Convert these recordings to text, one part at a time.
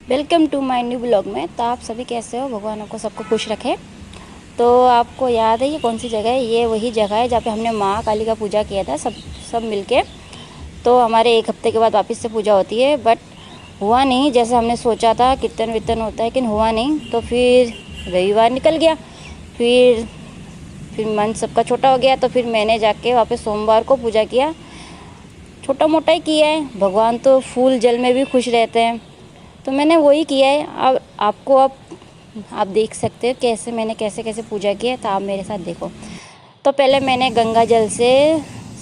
Welcome to my new blog में। तो आप सभी कैसे हो? भगवान आपको सबको खुश रखे। तो आपको याद है ये कौन सी जगह है? ये वही जगह है जहाँ पे हमने माँ काली का पूजा किया था सब मिलके। तो हमारे एक हफ्ते के बाद वापस से पूजा होती है, बट हुआ नहीं जैसे हमने सोचा था। कीर्तन वीर्तन होता है लेकिन हुआ नहीं। तो फिर रविवार निकल गया, फिर मन सबका छोटा हो गया। तो फिर मैंने जाके वापस सोमवार को पूजा किया। छोटा मोटा ही किया है, भगवान तो फूल जल में भी खुश रहते हैं, तो मैंने वही किया है। अब आपको आप देख सकते हो मैंने कैसे कैसे पूजा की है, तो आप मेरे साथ देखो। तो पहले मैंने गंगा जल से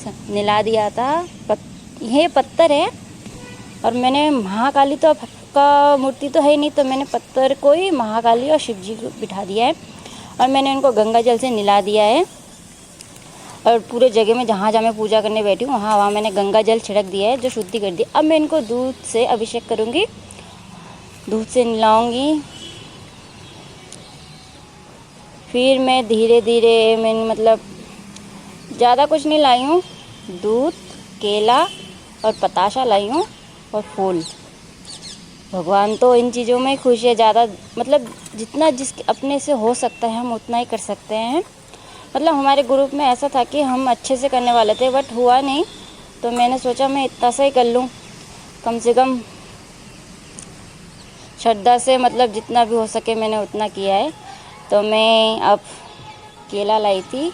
नहला दिया था। ये पत्थर है और मैंने महाकाली तो का मूर्ति तो है ही नहीं, तो मैंने पत्थर को ही महाकाली और शिव जी को बिठा दिया है और मैंने उनको गंगा जल से नहला दिया है। और पूरे जगह में जहाँ जहाँ मैं पूजा करने बैठी हूँ वहाँ मैंने गंगा जल छिड़क दिया है, जो शुद्धि कर दी। अब मैं इनको दूध से अभिषेक करूँगी, दूध से नहलाऊँगी। फिर मैं धीरे धीरे मतलब ज़्यादा कुछ नहीं लाई हूँ, दूध, केला और पताशा लाई हूँ और फूल। भगवान तो इन चीज़ों में खुश है। ज़्यादा जितना अपने से हो सकता है हम उतना ही कर सकते हैं। हमारे ग्रुप में ऐसा था कि हम अच्छे से करने वाले थे, बट हुआ नहीं। तो मैंने सोचा मैं इतना सा ही कर लूँ, कम से कम श्रद्धा से, जितना भी हो सके मैंने उतना किया है। तो मैं अब केला लाई थी,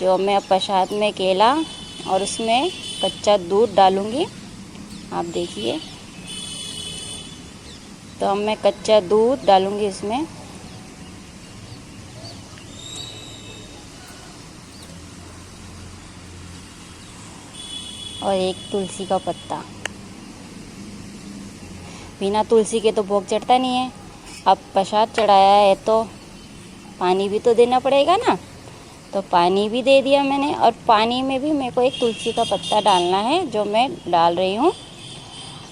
जो मैं अब प्रसाद में केला और उसमें कच्चा दूध डालूँगी। आप देखिए, तो अब मैं कच्चा दूध डालूँगी इसमें। और एक तुलसी का पत्ता। बिना तुलसी के तो भोग चढ़ता नहीं है। अब प्रसाद चढ़ाया है तो पानी भी तो देना पड़ेगा ना, तो पानी भी दे दिया मैंने। और पानी में भी मेरे को एक तुलसी का पत्ता डालना है, जो मैं डाल रही हूँ।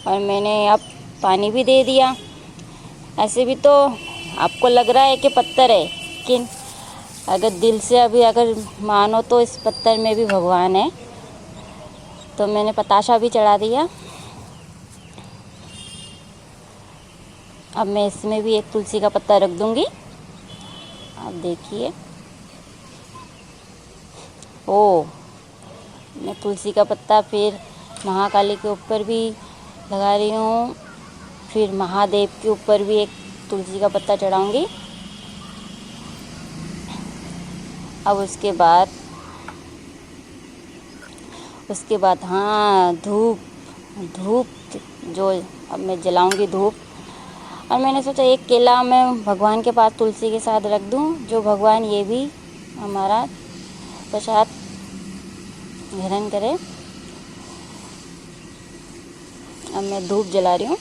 और मैंने अब पानी भी दे दिया। ऐसे भी तो आपको लग रहा है कि पत्थर है, लेकिन अगर दिल से अगर मानो तो इस पत्थर में भी भगवान है। तो मैंने पताशा भी चढ़ा दिया। अब मैं इसमें भी एक तुलसी का पत्ता रख दूंगी। आप देखिए, मैं तुलसी का पत्ता फिर महाकाली के ऊपर भी लगा रही हूँ। फिर महादेव के ऊपर भी एक तुलसी का पत्ता चढ़ाऊंगी। अब उसके बाद हाँ, धूप जो अब मैं जलाऊंगी धूप। और मैंने सोचा एक केला मैं भगवान के पास तुलसी के साथ रख दूं, जो भगवान ये भी हमारा प्रसाद ग्रहण करे। अब मैं धूप जला रही हूँ।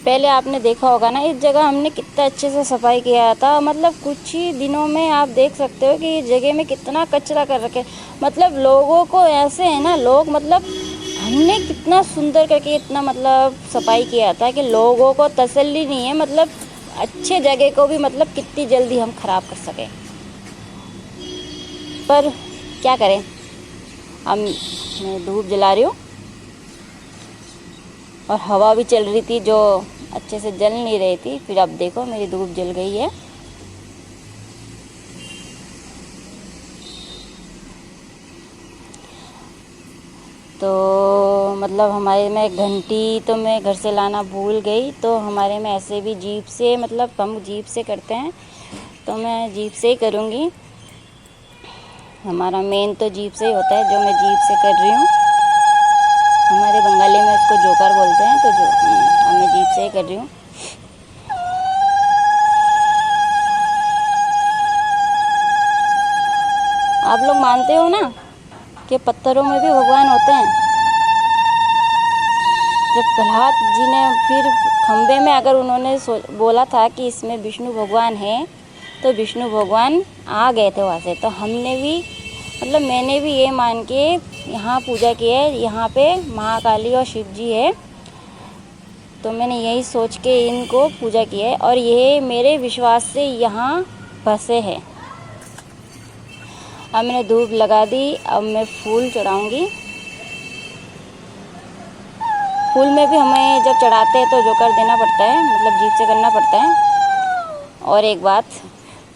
पहले आपने देखा होगा ना, इस जगह हमने कितना अच्छे से सफाई किया था। कुछ ही दिनों में आप देख सकते हो कि इस जगह में कितना कचरा कर रखे। लोगों को ऐसे है ना, लोग हमने कितना सुंदर करके इतना सफाई किया था कि लोगों को तसल्ली नहीं है। अच्छे जगह को भी कितनी जल्दी हम ख़राब कर सकें, पर क्या करें। अब मैं धूप जला रही हूँ और हवा भी चल रही थी, जो अच्छे से जल नहीं रही थी। फिर अब देखो मेरी धूप जल गई है। तो हमारे में घंटी तो मैं घर से लाना भूल गई। तो हमारे में ऐसे भी जीप से हम जीप से करते हैं, तो मैं जीप से ही करूँगी। हमारा मेन तो जीप से ही होता है, जो मैं जीप से कर रही हूँ। हमारे बंगाली में उसको जोकर बोलते हैं, तो अब मैं जीप से ही कर रही हूँ। आप लोग मानते हो ना कि पत्थरों में भी भगवान होते हैं। जब प्रहलाद जी ने फिर खंबे में अगर उन्होंने बोला था कि इसमें विष्णु भगवान है, तो विष्णु भगवान आ गए थे वहाँ से। तो हमने भी मैंने भी ये मान के यहाँ पूजा की है। यहाँ पे महाकाली और शिव जी है, तो मैंने यही सोच के इनको पूजा की है। और ये मेरे विश्वास से यहाँ बसे हैं। अब मैंने धूप लगा दी। अब मैं फूल चढ़ाऊँगी। फूल में भी हमें जब चढ़ाते हैं तो जोकर देना पड़ता है, मतलब जीभ से करना पड़ता है। और एक बात,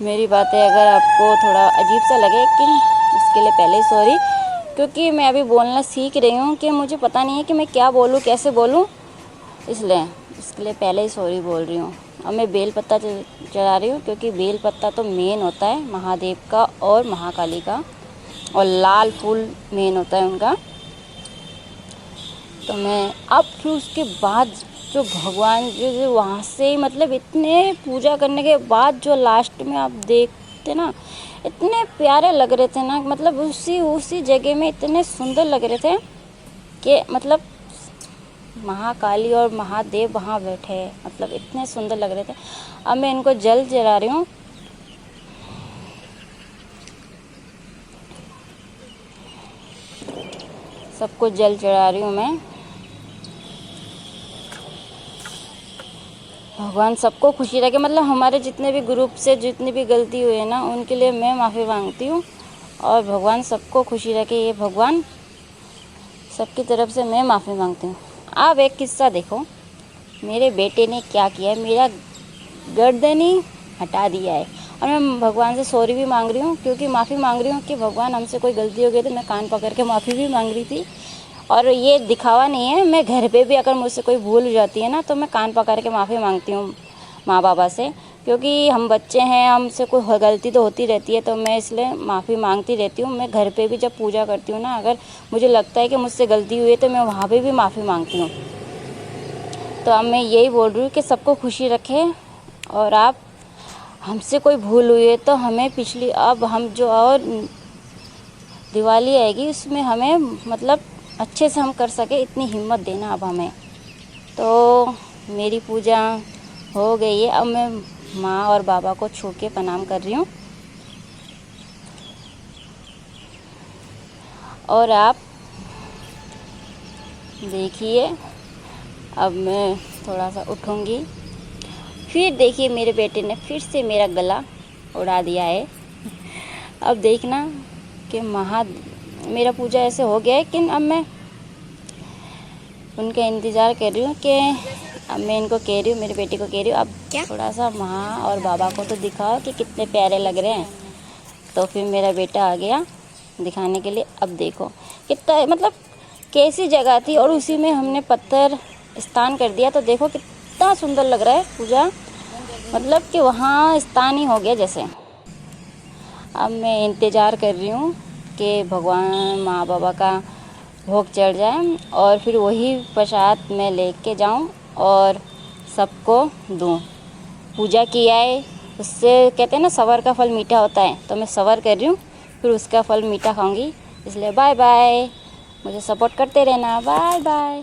मेरी बातें अगर आपको थोड़ा अजीब सा लगे कि इसके लिए पहले ही सॉरी, क्योंकि मैं अभी बोलना सीख रही हूँ कि मुझे पता नहीं है कि मैं क्या बोलूँ, कैसे बोलूँ, इसलिए इसके लिए पहले ही सॉरी बोल रही हूँ। अब मैं बेल पत्ता चढ़ा रही हूँ, क्योंकि बेल पत्ता तो मेन होता है महादेव का और महाकाली का, और लाल फूल मेन होता है उनका। तो मैं अब फिर उसके बाद जो भगवान जो वहाँ से मतलब इतने पूजा करने के बाद जो लास्ट में आप देखते ना, इतने प्यारे लग रहे थे ना, मतलब उसी जगह में इतने सुंदर लग रहे थे कि मतलब महाकाली और महादेव वहाँ बैठे हैं, मतलब इतने सुंदर लग रहे थे। अब मैं इनको जल चढ़ा रही हूँ। सबको जल चढ़ा रही हूँ मैं। भगवान सबको खुशी रखे, मतलब हमारे जितने भी ग्रुप से जितनी भी गलती हुई है ना, उनके लिए मैं माफ़ी मांगती हूँ, और भगवान सबको खुशी रखे, ये भगवान सबकी तरफ से मैं माफ़ी मांगती हूँ। अब एक किस्सा देखो, मेरे बेटे ने क्या किया है, मेरा गर्दन ही हटा दिया है, और मैं भगवान से सॉरी भी मांग रही हूँ, क्योंकि माफ़ी मांग रही हूँ कि भगवान हमसे कोई गलती हो गई तो मैं कान पकड़ के माफ़ी भी मांग रही थी। और ये दिखावा नहीं है, मैं घर पे भी अगर मुझसे कोई भूल हो जाती है ना, तो मैं कान पकड़ के माफ़ी मांगती हूँ माँ बाबा से, क्योंकि हम बच्चे हैं, हमसे कोई गलती तो होती रहती है, तो मैं इसलिए माफ़ी मांगती रहती हूँ। मैं घर पे भी जब पूजा करती हूँ ना, अगर मुझे लगता है कि मुझसे गलती हुई है तो मैं वहाँ पे भी माफ़ी मांगती हूँ। तो अब मैं यही बोल रही हूँ कि सबको खुशी रखे, और आप हमसे कोई भूल हुई है तो हमें पिछली, अब हम जो और दिवाली आएगी उसमें हमें मतलब अच्छे से हम कर सके, इतनी हिम्मत देना अब हमें। तो मेरी पूजा हो गई है, अब मैं माँ और बाबा को छू के प्रणाम कर रही हूँ। और आप देखिए, अब मैं थोड़ा सा उठूँगी, फिर देखिए मेरे बेटे ने फिर से मेरा गला उड़ा दिया है। अब देखना कि मेरा पूजा ऐसे हो गया है कि अब मैं उनका इंतज़ार कर रही हूँ कि अब मैं इनको कह रही हूँ, मेरे बेटे को कह रही हूँ, अब क्या थोड़ा सा माँ और बाबा को तो दिखाओ कि कितने प्यारे लग रहे हैं। तो फिर मेरा बेटा आ गया दिखाने के लिए। अब देखो कितना मतलब कैसी जगह थी, और उसी में हमने पत्थर स्थान कर दिया, तो देखो कितना सुंदर लग रहा है पूजा, मतलब कि वहाँ स्थान ही हो गया जैसे। अब मैं इंतज़ार कर रही हूँ कि भगवान माँ बाबा का भोग चढ़ जाए, और फिर वही प्रसाद मैं लेके जाऊँ और सबको दूँ। पूजा किया है, उससे कहते हैं ना सबर का फल मीठा होता है, तो मैं सबर कर रही हूँ, फिर उसका फल मीठा खाऊंगी। इसलिए बाय बाय, मुझे सपोर्ट करते रहना, बाय बाय।